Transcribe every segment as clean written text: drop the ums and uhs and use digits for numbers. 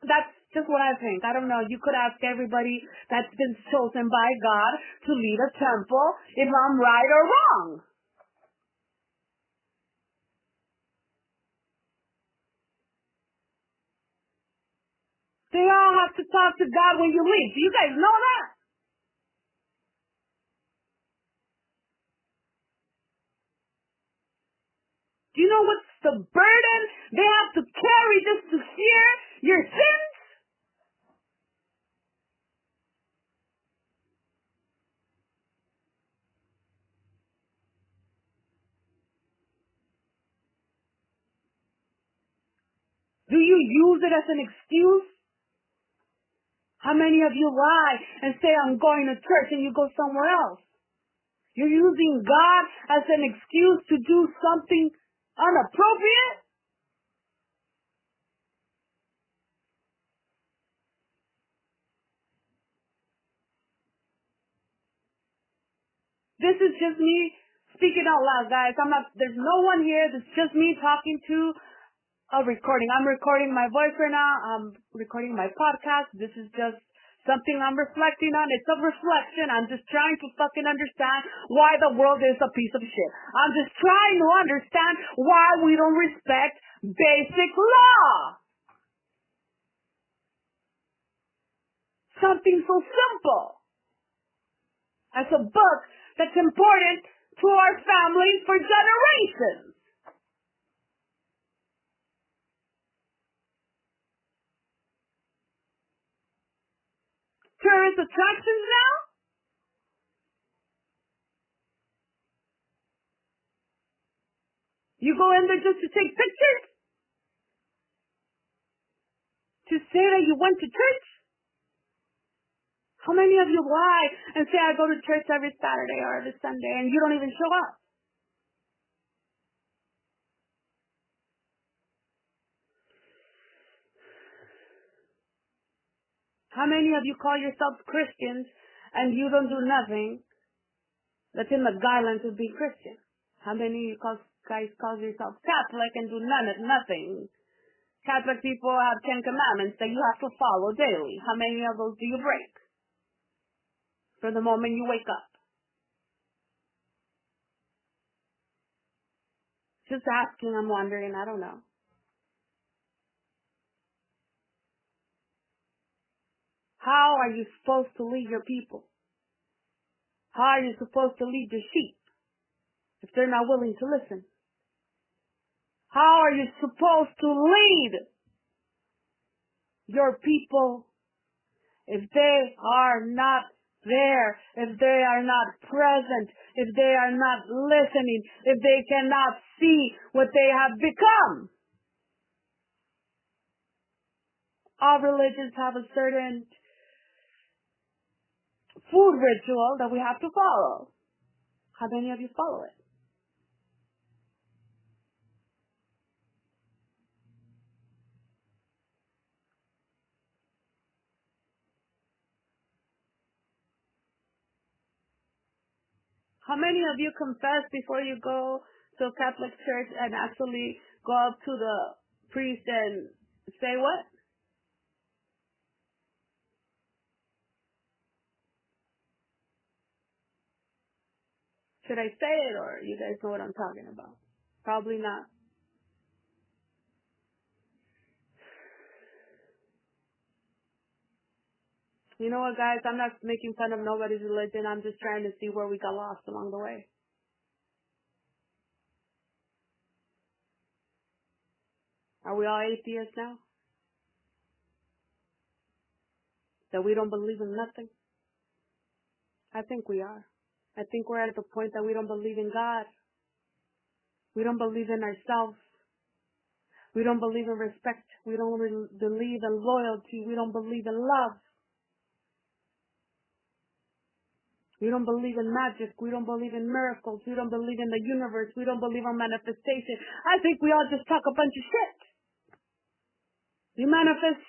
That's just what I think. I don't know. You could ask everybody that's been chosen by God to lead a temple if I'm right or wrong. They all have to talk to God when you leave. Do you guys know that? Do you know what's the burden they have to carry just to hear your sins? Do you use it as an excuse? How many of you lie and say, I'm going to church, and you go somewhere else? You're using God as an excuse to do something inappropriate? This is just me speaking out loud, guys. There's no one here. It's just me talking to a recording. I'm recording my voice right now. I'm recording my podcast. This is just something I'm reflecting on. It's a reflection. I'm just trying to fucking understand why the world is a piece of shit. I'm just trying to understand why we don't respect basic law. Something so simple as a book that's important to our families for generations. Tourist attractions now? You go in there just to take pictures? To say that you went to church? How many of you lie and say, I go to church every Saturday or every Sunday, and you don't even show up? How many of you call yourselves Christians and you don't do nothing that's in the guidelines of being Christian? How many of you guys call yourselves Catholic and do nothing? Catholic people have 10 commandments that you have to follow daily. How many of those do you break? From the moment you wake up. Just asking, I'm wondering, I don't know. How are you supposed to lead your people? How are you supposed to lead your sheep if they're not willing to listen? How are you supposed to lead your people if they are not there, if they are not present, if they are not listening, if they cannot see what they have become? All religions have a certain food ritual that we have to follow. How many of you follow it? How many of you confess before you go to a Catholic church and actually go up to the priest and say what? Should I say it, or you guys know what I'm talking about? Probably not. You know what, guys? I'm not making fun of nobody's religion. I'm just trying to see where we got lost along the way. Are we all atheists now? That we don't believe in nothing? I think we are. I think we're at the point that we don't believe in God. We don't believe in ourselves. We don't believe in respect. We don't believe in loyalty. We don't believe in love. We don't believe in magic. We don't believe in miracles. We don't believe in the universe. We don't believe in manifestation. I think we all just talk a bunch of shit. You manifest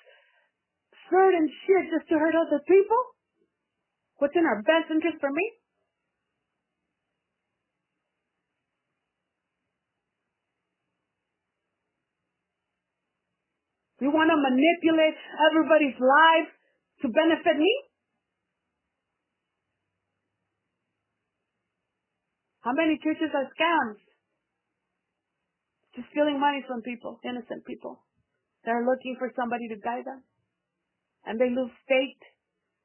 certain shit just to hurt other people? What's in our best interest for me? You want to manipulate everybody's life to benefit me? How many churches are scams? Just stealing money from people, innocent people. They're looking for somebody to guide them. And they lose faith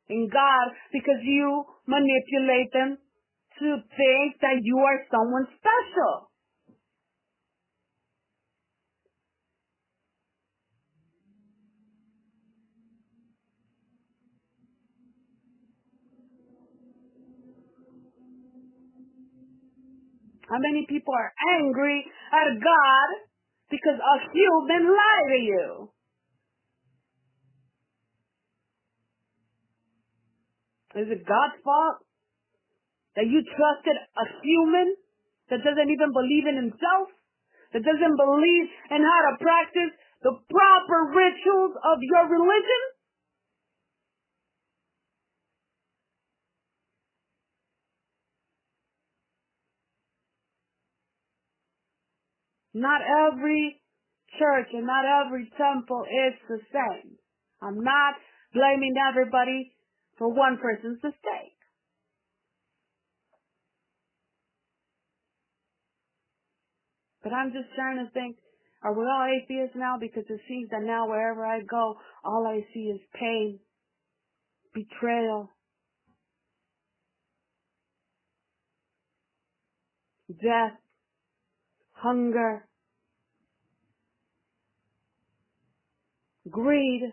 in God because you manipulate them to think that you are someone special. How many people are angry at God because a human lied to you? Is it God's fault that you trusted a human that doesn't even believe in himself, that doesn't believe in how to practice the proper rituals of your religion? Not every church and not every temple is the same. I'm not blaming everybody for one person's mistake. But I'm just trying to think, are we all atheists now? Because it seems that now wherever I go, all I see is pain, betrayal, death, hunger, greed.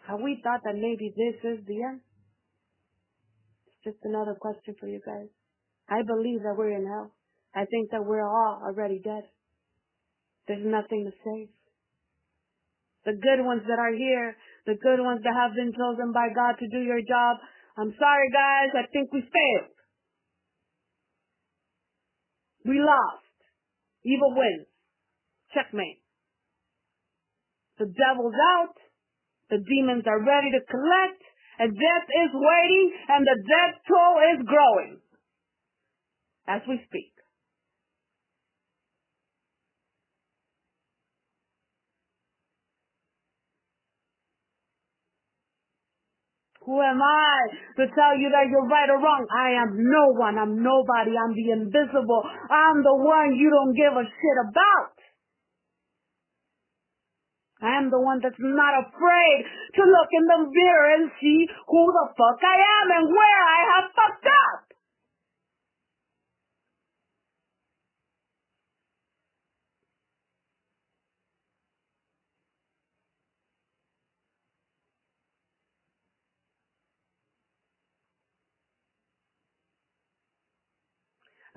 Have we thought that maybe this is the end? It's just another question for you guys. I believe that we're in hell. I think that we're all already dead. There's nothing to save. The good ones that are here, the good ones that have been chosen by God to do your job, I'm sorry guys, I think we failed. We lost. Evil wins. Checkmate. The devil's out. The demons are ready to collect. And death is waiting. And the death toll is growing. As we speak. Who am I to tell you that you're right or wrong? I am no one. I'm nobody. I'm the invisible. I'm the one you don't give a shit about. I am the one that's not afraid to look in the mirror and see who the fuck I am and where I have fucked up.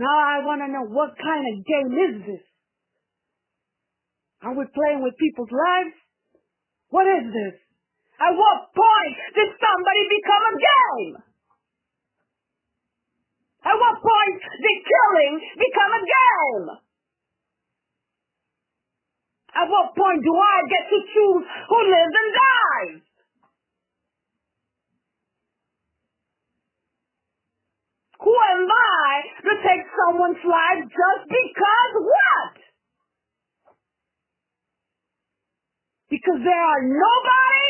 Now I want to know, what kind of game is this? Are we playing with people's lives? What is this? At what point did somebody become a game? At what point did killing become a game? At what point do I get to choose who lives and dies? Who am I to take someone's life just because what? Because they are nobody?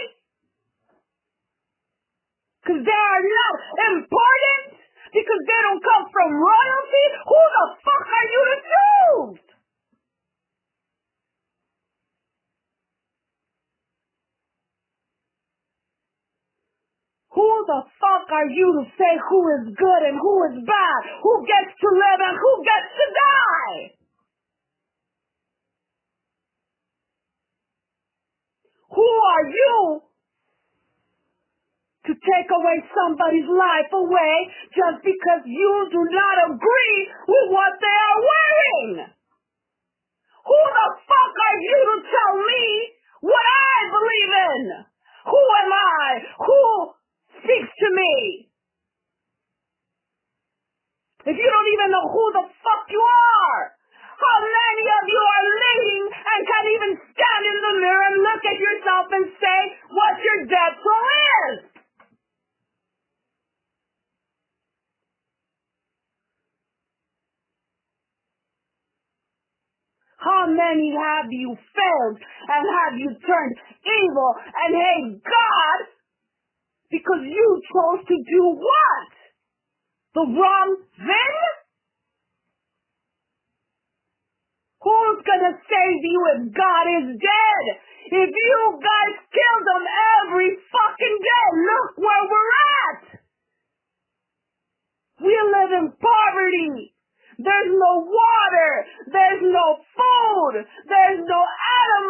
Because they are not important? Because they don't come from royalty? Who the fuck are you to choose? Who the fuck are you to say who is good and who is bad? Who gets to live and who gets to die? Who are you to take away somebody's life away just because you do not agree with what they are wearing? Who the fuck are you to tell me what I believe in? Who am I? Who speaks to me? If you don't even know who the fuck you are, how many of you are living and can't even stand in the mirror and look at yourself and say what your death toll is? How many have you failed and have you turned evil and hate God because you chose to do what? The wrong thing? Who's gonna save you if God is dead? If you guys kill them every fucking day, look where we're at! We live in poverty. There's no water. There's no food. There's no animals.